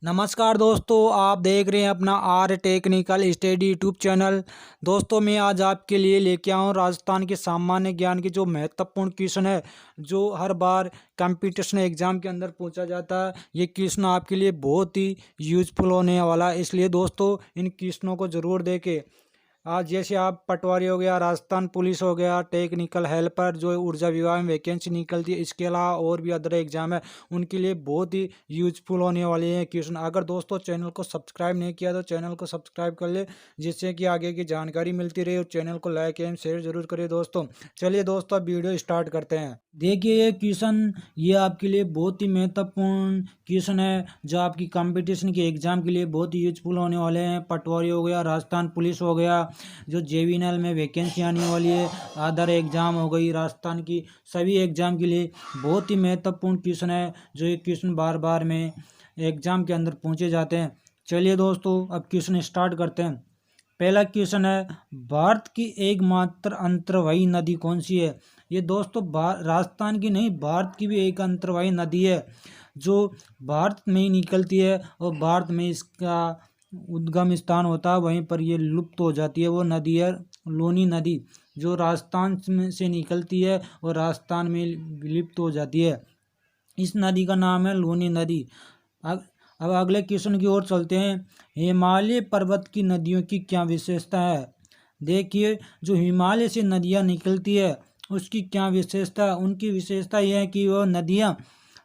नमस्कार दोस्तों, आप देख रहे हैं अपना R technical study YouTube channel. दोस्तों, मैं आज आपके लिए लेके आया हूँ राजस्थान के सामान्य ज्ञान के जो महत्वपूर्ण क्वेश्चन है, जो हर बार कंपटीशन एग्जाम के अंदर पूछा जाता है। ये क्वेश्चन आपके लिए बहुत ही यूजफुल होने वाला है, इसलिए दोस्तों इन क्वेश्चनों को ज़रूर देखें। आज जैसे आप पटवारी हो गया, राजस्थान पुलिस हो गया, टेक्निकल हेल्पर जो ऊर्जा विभाग में वैकेंसी निकलती है, इसके अलावा और भी अदर एग्जाम है, उनके लिए बहुत ही यूजफुल होने वाले हैं क्वेश्चन। अगर दोस्तों चैनल को सब्सक्राइब नहीं किया तो चैनल को सब्सक्राइब कर ले, जिससे कि आगे की जानकारी मिलती रहे। और चैनल को लाइक एंड शेयर जरूर करें दोस्तों। चलिए दोस्तों, अब वीडियो स्टार्ट करते हैं। देखिए ये क्वेश्चन, ये आपके लिए बहुत ही महत्वपूर्ण क्वेश्चन है, जो आपकी कंपटीशन के एग्जाम के लिए बहुत ही यूजफुल होने वाले हैं। पटवारी हो गया, राजस्थान पुलिस हो गया, जो जेवीएनएल में वैकेंसी आने वाली है, अदर एग्जाम हो गई राजस्थान की, सभी एग्जाम के लिए बहुत ही महत्वपूर्ण क्वेश्चन है, जो ये क्वेश्चन बार बार में एग्जाम के अंदर पूछे जाते हैं। चलिए दोस्तों, अब क्वेश्चन स्टार्ट करते हैं। पहला क्वेश्चन है, भारत की एकमात्र अंतर्वाही नदी कौन सी है? ये दोस्तों राजस्थान की नहीं, भारत की भी एक अंतर्वाही नदी है, जो भारत में ही निकलती है और भारत में इसका उद्गम स्थान होता है, वहीं पर ये लुप्त हो जाती है। वो नदी है लूनी नदी, जो राजस्थान से निकलती है और राजस्थान में विलुप्त हो जाती है। इस नदी का नाम है लूनी नदी। अब अगले क्वेश्चन की ओर चलते हैं। हिमालय पर्वत की नदियों की क्या विशेषता है? देखिए, जो हिमालय से नदियाँ निकलती है उसकी क्या विशेषता है? उनकी विशेषता यह है कि वह नदियाँ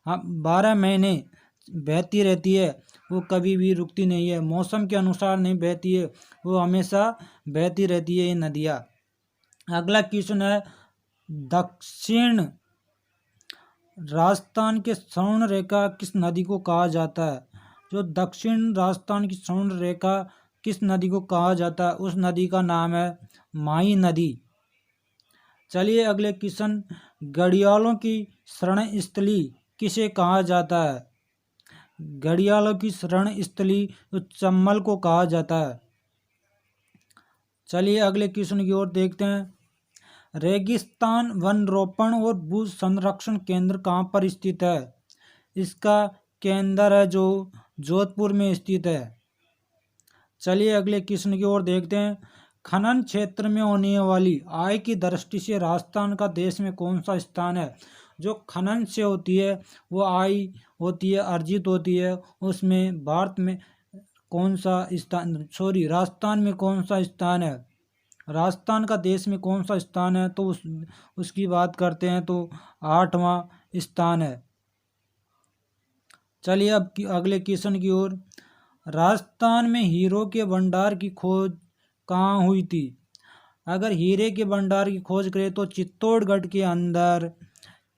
12 महीने बहती रहती है, वो कभी भी रुकती नहीं है, मौसम के अनुसार नहीं बहती है, वो हमेशा बहती रहती है ये नदियाँ। अगला क्वेश्चन है, दक्षिण राजस्थान के स्वर्ण रेखा किस नदी को कहा जाता है? जो दक्षिण राजस्थान की स्वर्ण रेखा किस नदी को कहा जाता है? उस नदी का नाम है माही नदी। चलिए अगले क्वेश्चन, घड़ियालों की शरण स्थली किसे कहा जाता है? घड़ियालों की शरण स्थली तो चंबल को कहा जाता है। चलिए अगले क्वेश्चन की ओर देखते हैं। रेगिस्तान वन रोपण और भू संरक्षण केंद्र कहाँ पर स्थित है? इसका केंद्र है जो जोधपुर में स्थित है। चलिए अगले क्वेश्चन की ओर देखते हैं। खनन क्षेत्र में होने वाली आय की दृष्टि से राजस्थान का देश में कौन सा स्थान है? जो खनन से होती है वो आय होती है, अर्जित होती है, उसमें भारत में कौन सा स्थान, राजस्थान में कौन सा स्थान है? राजस्थान का देश में कौन सा स्थान है? तो उसकी बात करते हैं तो 8वां स्थान है। चलिए अब अगले क्वेश्चन की ओर। राजस्थान में हीरो के भंडार की खोज कहाँ हुई थी? अगर हीरे के भंडार की खोज करें तो चित्तौड़गढ़ के अंदर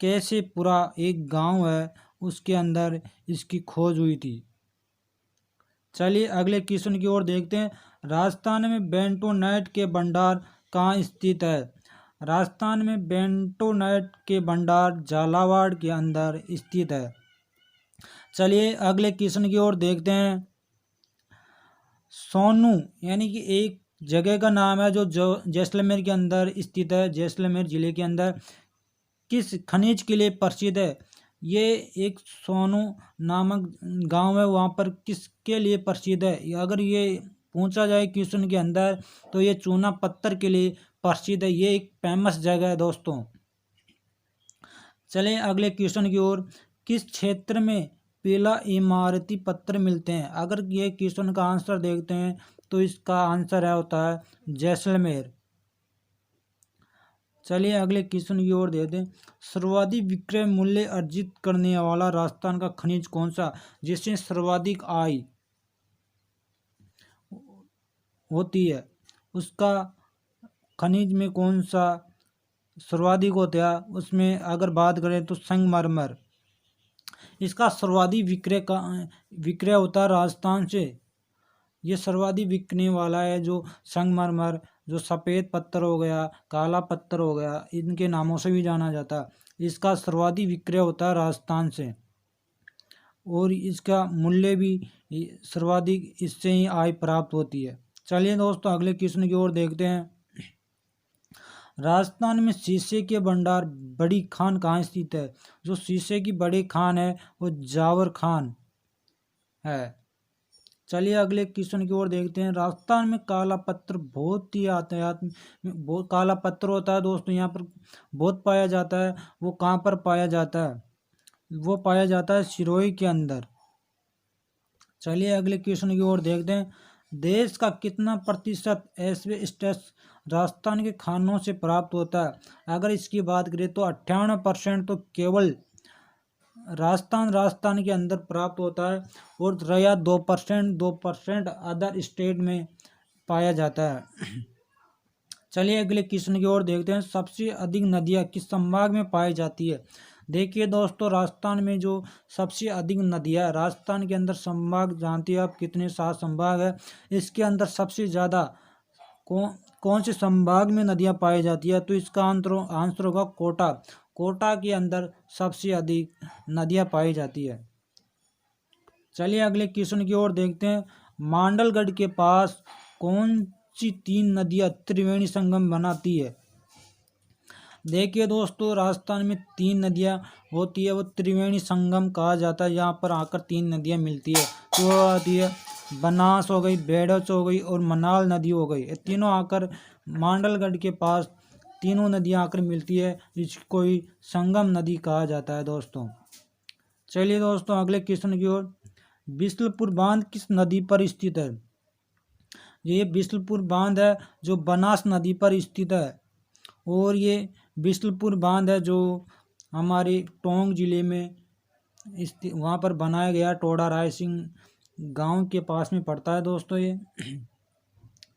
कैसेपुरा एक गांव है, उसके अंदर इसकी खोज हुई थी। चलिए अगले क्वेश्चन की ओर देखते हैं। राजस्थान में बेंटोनाइट के भंडार कहाँ स्थित है? राजस्थान में बेंटोनाइट के भंडार झालावाड़ के अंदर स्थित है। चलिए अगले क्वेश्चन की ओर देखते हैं। सोनू यानी कि एक जगह का नाम है जो जैसलमेर के अंदर स्थित है, जैसलमेर जिले के अंदर, किस खनिज के लिए प्रसिद्ध है? ये एक सोनू नामक गांव है, वहाँ पर किसके लिए प्रसिद्ध है? अगर ये पूछा जाए क्वेश्चन के अंदर तो ये चूना पत्थर के लिए प्रसिद्ध है, ये एक फेमस जगह है दोस्तों। चलें अगले क्वेश्चन की ओर। किस क्षेत्र में पीला इमारती पत्थर मिलते हैं? अगर ये क्वेश्चन का आंसर देखते हैं तो इसका आंसर है होता है जैसलमेर। चलिए अगले क्वेश्चन की ओर देते हैं। सर्वाधिक विक्रय मूल्य अर्जित करने वाला राजस्थान का खनिज कौन सा, जिससे सर्वाधिक आय होती है? उसका खनिज में कौन सा सर्वाधिक होता है? उसमें अगर बात करें तो संगमरमर, इसका सर्वाधिक विक्रय होता है राजस्थान से। ये सर्वाधिक बिकने वाला है जो संगमरमर, जो सफ़ेद पत्थर हो गया, काला पत्थर हो गया, इनके नामों से भी जाना जाता है। इसका सर्वाधिक विक्रय होता है राजस्थान से और इसका मूल्य भी सर्वाधिक, इससे ही आय प्राप्त होती है। चलिए दोस्तों अगले क्वेश्चन की ओर देखते हैं। राजस्थान में शीशे के भंडार बड़ी खान कहाँ स्थित है? जो शीशे की बड़ी खान है वो जावर खान है। चलिए अगले क्वेश्चन की ओर देखते हैं। राजस्थान में काला पत्थर बहुत ही यातायात में बहुत काला पत्थर होता है दोस्तों, यहाँ पर बहुत पाया जाता है। वो कहाँ पर पाया जाता है? वो पाया जाता है सिरोही के अंदर। चलिए अगले क्वेश्चन की ओर देखते हैं। देश का कितना प्रतिशत एस्बेस्टस राजस्थान के खानों से प्राप्त होता है? अगर इसकी बात करें तो 98% तो केवल राजस्थान के अंदर प्राप्त होता है, और रहा 2% अदर स्टेट में पाया जाता है। चलिए अगले क्वेश्चन की ओर देखते हैं। सबसे अधिक नदियाँ किस संभाग में पाई जाती है? देखिए दोस्तों, राजस्थान में जो सबसे अधिक नदियाँ, राजस्थान के अंदर संभाग जानती है आप कितने 7 संभाग है, इसके अंदर सबसे ज़्यादा कौन से संभाग में नदियाँ पाई जाती है? तो इसका आंसर होगा कोटा। कोटा के अंदर सबसे अधिक नदियाँ पाई जाती है। चलिए अगले क्वेश्चन की ओर देखते हैं। मांडलगढ़ के पास कौन सी 3 नदियाँ त्रिवेणी संगम बनाती है? देखिए दोस्तों, राजस्थान में 3 नदियाँ होती है, वो त्रिवेणी संगम कहा जाता है। यहाँ पर आकर 3 नदियाँ मिलती है, तो वो आती है बनास हो गई, बेडस हो गई और मनाल नदी हो गई। ये तीनों आकर मांडलगढ़ के पास तीनों नदियाँ आकर मिलती है, इसको ही संगम नदी कहा जाता है दोस्तों। चलिए दोस्तों अगले क्वेश्चन की ओर। बिसलपुर बांध किस नदी पर स्थित है? ये बिसलपुर बांध है जो बनास नदी पर स्थित है, और ये बिसलपुर बांध है जो हमारे टोंक जिले में वहाँ पर बनाया गया, टोडा राय सिंह गांव के पास में पड़ता है दोस्तों ये।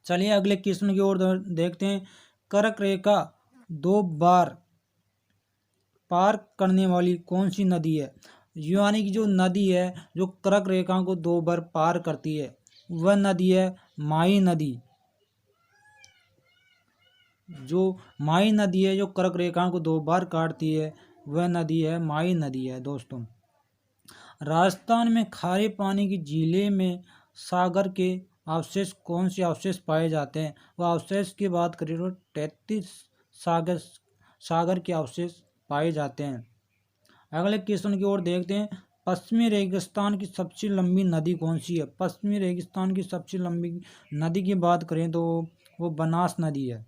चलिए अगले क्वेश्चन की ओर देखते हैं। कर्क रेखा 2 बार पार करने वाली कौन सी नदी है? यानी कि जो नदी है जो कर्क रेखा को 2 बार पार करती है, वह नदी है माही नदी। जो माही नदी है जो कर्क रेखा को 2 बार काटती है, वह नदी है माही नदी है दोस्तों। राजस्थान में खारे पानी की झीलें में सागर के अवशेष कौन से अवशेष पाए जाते हैं? वह अवशेष की बात करें तो 33 सागर के अवशेष पाए जाते हैं। अगले क्वेश्चन की ओर देखते हैं। पश्चिमी रेगिस्तान की सबसे लंबी नदी कौन सी है? पश्चिमी रेगिस्तान की सबसे लंबी नदी की बात करें तो वो बनास नदी है।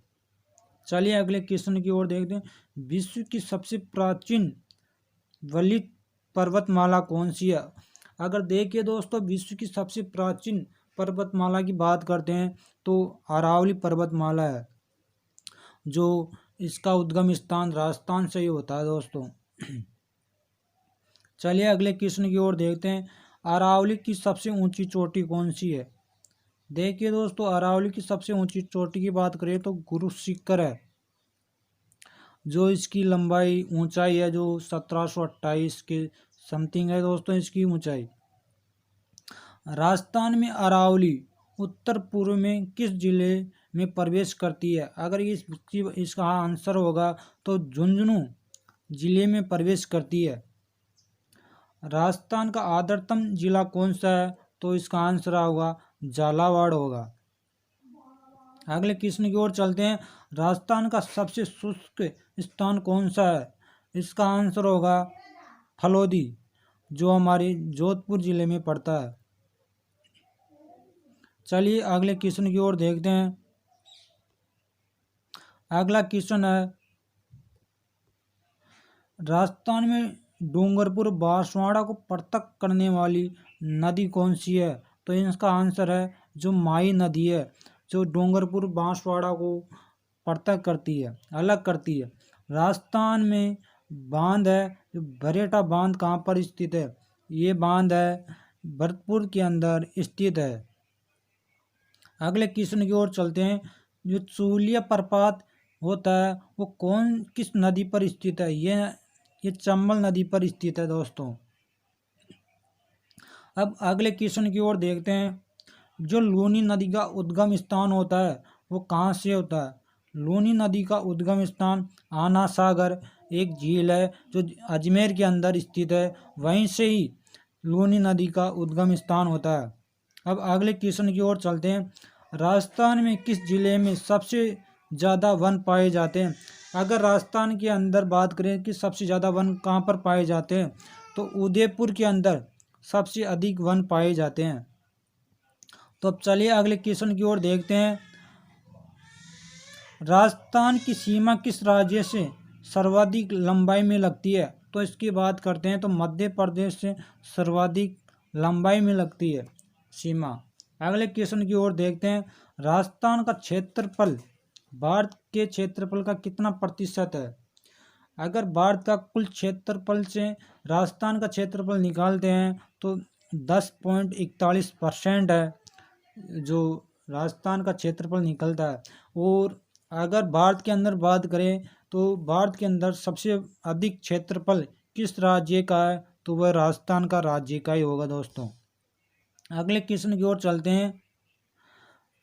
चलिए अगले क्वेश्चन की ओर देखते हैं। विश्व की सबसे प्राचीन वलित पर्वतमाला कौन सी है? अगर देखिए दोस्तों, विश्व की सबसे प्राचीन पर्वतमाला की बात करते हैं तो अरावली पर्वतमाला है, जो इसका उद्गम स्थान राजस्थान से ही होता है दोस्तों। चलिए अगले क्वेश्चन की ओर देखते हैं। अरावली की सबसे ऊंची चोटी कौन सी है? देखिए दोस्तों, अरावली की सबसे ऊंची चोटी की बात करें तो गुरु शिखर है, जो इसकी लंबाई ऊंचाई है जो 1728 के समथिंग है दोस्तों इसकी ऊंचाई। राजस्थान में अरावली उत्तर पूर्व में किस जिले में प्रवेश करती है? अगर इसका आंसर होगा तो झुंझुनू जिले में प्रवेश करती है। राजस्थान का आर्द्रतम जिला कौन सा है? तो इसका आंसर होगा झालावाड़ होगा। अगले क्वेश्चन की ओर चलते हैं। राजस्थान का सबसे शुष्क स्थान कौन सा है? इसका आंसर होगा फलोदी, जो हमारे जोधपुर जिले में पड़ता है। चलिए अगले क्वेश्चन की ओर देखते हैं। अगला क्वेश्चन है, राजस्थान में डूंगरपुर बांसवाड़ा को पृथक करने वाली नदी कौन सी है? तो इसका आंसर है जो माही नदी है, जो डूंगरपुर बांसवाड़ा को पृथक करती है, अलग करती है। राजस्थान में बांध है जो भरेटा बांध कहाँ पर स्थित है? ये बांध है भरतपुर के अंदर स्थित है। अगले क्वेश्चन की ओर चलते हैं। जो चूलिया प्रपात होता है वो किस नदी पर स्थित है? ये चंबल नदी पर स्थित है दोस्तों। अब अगले क्वेश्चन की ओर देखते हैं। जो लूनी नदी का उद्गम स्थान होता है वो कहाँ से होता है? लूनी नदी का उद्गम स्थान आना सागर एक झील है जो अजमेर के अंदर स्थित है, वहीं से ही लूनी नदी का उद्गम स्थान होता है। अब अगले क्वेश्चन की ओर चलते हैं। राजस्थान में किस जिले में सबसे ज़्यादा वन पाए जाते हैं? अगर राजस्थान के अंदर बात करें कि सबसे ज़्यादा वन कहाँ पर पाए जाते हैं, तो उदयपुर के अंदर सबसे अधिक वन पाए जाते हैं। तो अब चलिए अगले क्वेश्चन की ओर देखते हैं। राजस्थान की सीमा किस राज्य से सर्वाधिक लंबाई में लगती है? तो इसकी बात करते हैं तो मध्य प्रदेश से सर्वाधिक लंबाई में लगती है सीमा। अगले क्वेश्चन की ओर देखते हैं। राजस्थान का क्षेत्रफल भारत के क्षेत्रफल का कितना प्रतिशत है? अगर भारत का कुल क्षेत्रफल से राजस्थान का क्षेत्रफल निकालते हैं तो 10.41% है जो राजस्थान का क्षेत्रफल निकलता है। और अगर भारत के अंदर बात करें तो भारत के अंदर सबसे अधिक क्षेत्रफल किस राज्य का है? तो वह राजस्थान का राज्य का ही होगा दोस्तों। अगले क्वेश्चन की ओर चलते हैं।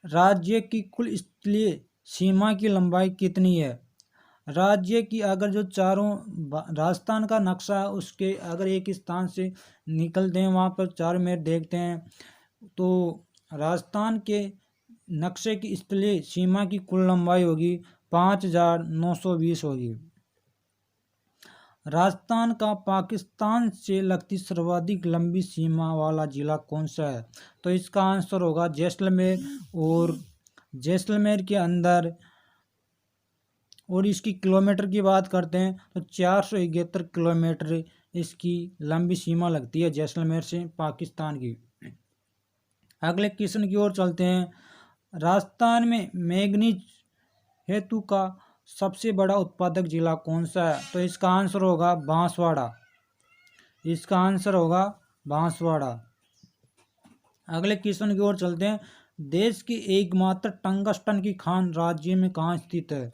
राज्य की कुल स्थलीय सीमा की लंबाई कितनी है? राज्य की अगर जो चारों राजस्थान का नक्शा है उसके अगर एक स्थान से निकलते हैं वहाँ पर चारों में देखते हैं तो राजस्थान के नक्शे की स्थलीय सीमा की कुल लंबाई होगी 5,920 होगी। राजस्थान का पाकिस्तान से लगती सर्वाधिक लंबी सीमा वाला जिला कौन सा है? तो इसका आंसर होगा जैसलमेर। और जैसलमेर के अंदर और इसकी किलोमीटर की बात करते हैं तो 471 किलोमीटर इसकी लंबी सीमा लगती है जैसलमेर से पाकिस्तान की। अगले क्वेश्चन की ओर चलते हैं। राजस्थान में मैंगनीज हेतु का सबसे बड़ा उत्पादक जिला कौन सा है? तो इसका आंसर होगा बांसवाड़ा। इसका आंसर होगा बांसवाड़ा। अगले क्वेश्चन की ओर चलते हैं। देश की एकमात्र टंगस्टन की खान राज्य में कहाँ स्थित है?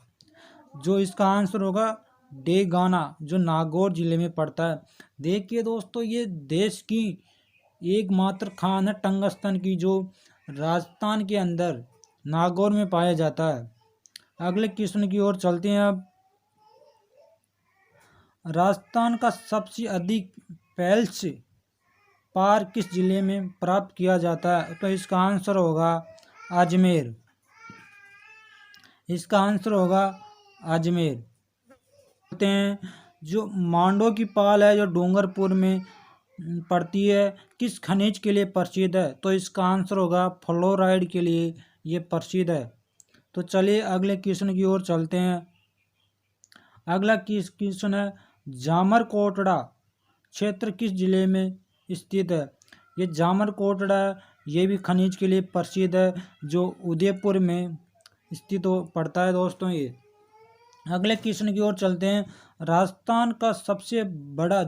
जो इसका आंसर होगा डेगाना जो नागौर जिले में पड़ता है। देखिए दोस्तों ये देश की एकमात्र खान है टंगस्टन की जो राजस्थान के अंदर नागौर में पाया जाता है। अगले क्वेश्चन की ओर चलते हैं। अब राजस्थान का सबसे अधिक पैल्स पार किस जिले में प्राप्त किया जाता है? तो इसका आंसर होगा अजमेर। इसका आंसर होगा अजमेर। कहते हैं जो मांडो की पाल है जो डूंगरपुर में पड़ती है किस खनिज के लिए प्रसिद्ध है? तो इसका आंसर होगा फ्लोराइड के लिए ये प्रसिद्ध है। तो चलिए अगले क्वेश्चन की ओर चलते हैं। अगला क्वेश्चन है जामरकोटड़ा क्षेत्र किस जिले में स्थित है? ये जामरकोटड़ा ये भी खनिज के लिए प्रसिद्ध है जो उदयपुर में स्थित पड़ता है दोस्तों ये। अगले क्वेश्चन की ओर चलते हैं। राजस्थान का सबसे बड़ा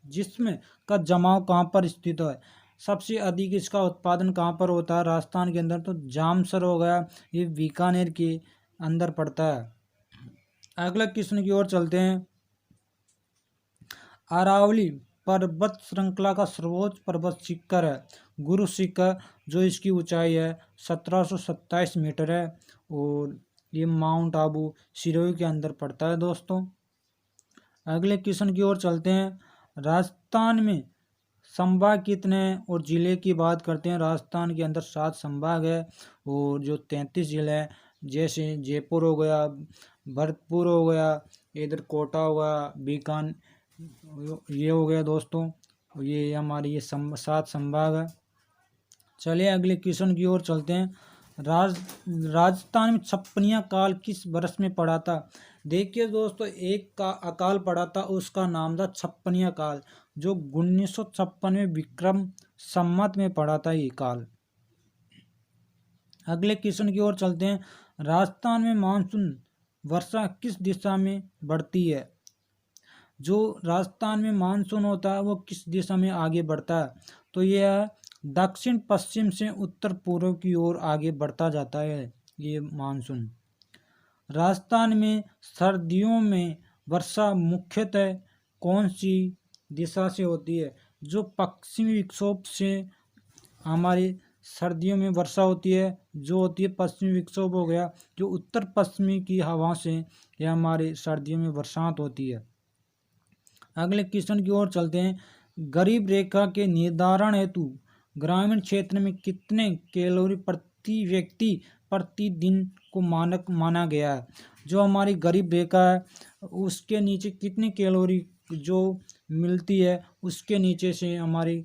जिस्म का जमाव कहाँ पर स्थित है? सबसे अधिक इसका उत्पादन कहाँ पर होता है राजस्थान के अंदर? तो जामसर हो गया ये बीकानेर के अंदर पड़ता है। अगला क्वेश्चन की ओर चलते हैं। अरावली पर्वत श्रृंखला का सर्वोच्च पर्वत शिखर है गुरु शिखर जो इसकी ऊंचाई है 1727 मीटर है और ये माउंट आबू सिरोही के अंदर पड़ता है दोस्तों। अगले क्वेश्चन की ओर चलते हैं। राजस्थान में संभाग कितने हैं और जिले की बात करते हैं। राजस्थान के अंदर 7 संभाग है और जो 33 जिले हैं जैसे जयपुर हो गया, भरतपुर हो गया, इधर कोटा हो गया, बीकान ये हो गया दोस्तों। ये हमारी ये 7 संभाग है। चलिए अगले क्वेश्चन की ओर चलते हैं। राजस्थान में छप्पनिया काल किस वर्ष में पड़ा था? देखिए दोस्तों एक का अकाल पड़ा था उसका नाम था छप्पनिया काल जो 1956 में विक्रम संवत में पड़ा था ये काल। अगले क्वेश्चन की ओर चलते हैं। राजस्थान में मानसून वर्षा किस दिशा में बढ़ती है? जो राजस्थान में मानसून होता है वो किस दिशा में आगे बढ़ता है? तो यह दक्षिण पश्चिम से उत्तर पूर्व की ओर आगे बढ़ता जाता है ये मानसून। राजस्थान में सर्दियों में वर्षा मुख्यतः कौन सी दिशा से होती है? जो पश्चिमी विक्षोभ से हमारी सर्दियों में वर्षा होती है जो होती है पश्चिमी विक्षोभ हो गया जो उत्तर पश्चिमी की हवा से यह हमारे सर्दियों में बरसात होती है। अगले क्वेश्चन की ओर चलते हैं। गरीब रेखा के निर्धारण हेतु ग्रामीण क्षेत्र में कितने कैलोरी प्रति व्यक्ति प्रतिदिन को मानक माना गया है? जो हमारी गरीब रेखा है उसके नीचे कितनी कैलोरी जो मिलती है उसके नीचे से हमारी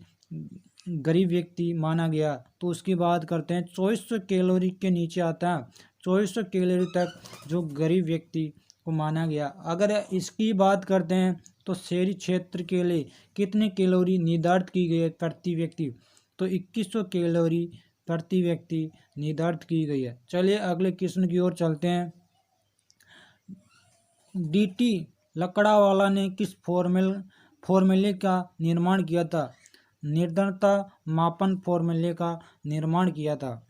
गरीब व्यक्ति माना गया। तो उसकी बात करते हैं, 2400 कैलोरी के नीचे आता है, 2400 कैलोरी तक जो गरीब व्यक्ति को माना गया। अगर इसकी बात करते हैं तो शहरी क्षेत्र के लिए कितनी कैलोरी निर्धारित की गई है प्रति व्यक्ति, तो 2100 कैलोरी प्रति व्यक्ति निर्धारित की गई है। चलिए अगले क्वेश्चन की ओर चलते हैं। डीटी लकड़ावाला ने किस फॉर्मूले का निर्माण किया था? निर्धनता मापन फॉर्मूले का निर्माण किया था।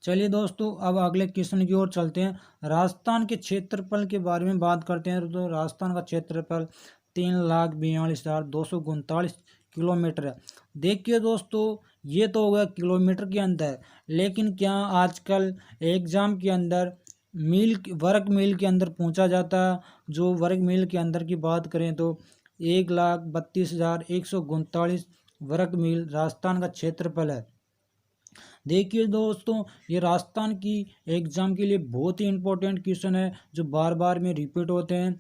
चलिए दोस्तों अब अगले क्वेश्चन की ओर चलते हैं। राजस्थान के क्षेत्रफल के बारे में बात करते हैं। तो राजस्थान का क्षेत्रफल 3,42,239 किलोमीटर है। देखिए दोस्तों, ये तो हो गया किलोमीटर के अंदर, लेकिन क्या आजकल एग्जाम के अंदर वर्ग मील के अंदर पूछा जाता है। जो वर्ग मील के अंदर की बात करें तो 1,32,139 वर्ग मील राजस्थान का क्षेत्रफल है। देखिए दोस्तों, ये राजस्थान की एग्जाम के लिए बहुत ही इंपॉर्टेंट क्वेश्चन है जो बार बार में रिपीट होते हैं।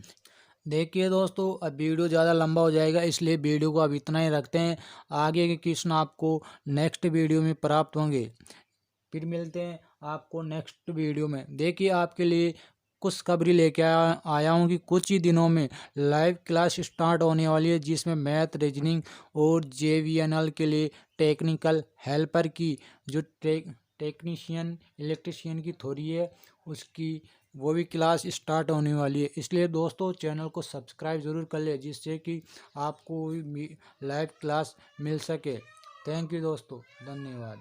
देखिए दोस्तों, अब वीडियो ज़्यादा लंबा हो जाएगा, इसलिए वीडियो को अब इतना ही रखते हैं। आगे के क्वेश्चन आपको नेक्स्ट वीडियो में प्राप्त होंगे। फिर मिलते हैं आपको नेक्स्ट वीडियो में। देखिए आपके लिए खुशखबरी लेके आया हूँ कि कुछ ही दिनों में लाइव क्लास स्टार्ट होने वाली है, जिसमें मैथ, रीजनिंग और JVNL के लिए टेक्निकल हेल्पर की जो टेक्नीशियन इलेक्ट्रीशियन की थ्योरी है उसकी वो भी क्लास स्टार्ट होने वाली है। इसलिए दोस्तों चैनल को सब्सक्राइब ज़रूर कर ले, जिससे कि आपको लाइव क्लास मिल सके। थैंक यू दोस्तों, धन्यवाद।